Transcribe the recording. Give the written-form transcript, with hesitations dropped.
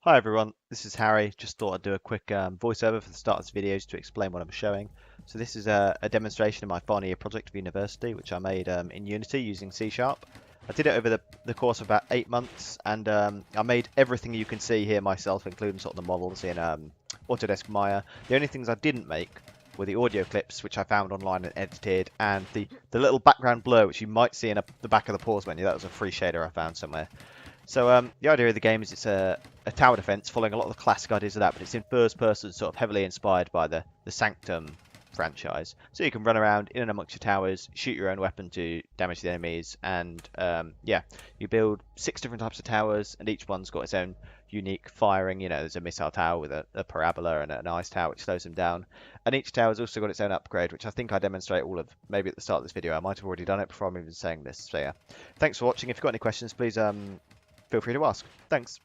Hi everyone, this is Harry. Just thought I'd do a quick voiceover for the start of this video to explain what I'm showing. So this is a demonstration of my final year project for university, which I made in Unity using C#. I did it over the course of about 8 months, and I made everything you can see here myself, including sort of the models in Autodesk Maya. The only things I didn't make were the audio clips, which I found online and edited, and the little background blur, which you might see in the back of the pause menu. That was a free shader I found somewhere. So the idea of the game is it's a tower defense, following a lot of the classic ideas of that, but it's in first person, sort of heavily inspired by the Sanctum franchise. So you can run around in and amongst your towers, shoot your own weapon to damage the enemies, and yeah, you build 6 different types of towers, and each one's got its own unique firing. You know, there's a missile tower with a parabola and an ice tower which slows them down, and each tower's also got its own upgrade, which I think I demonstrate all of maybe at the start of this video. I might have already done it before I'm even saying this. So yeah, thanks for watching. If you've got any questions, please feel free to ask. Thanks.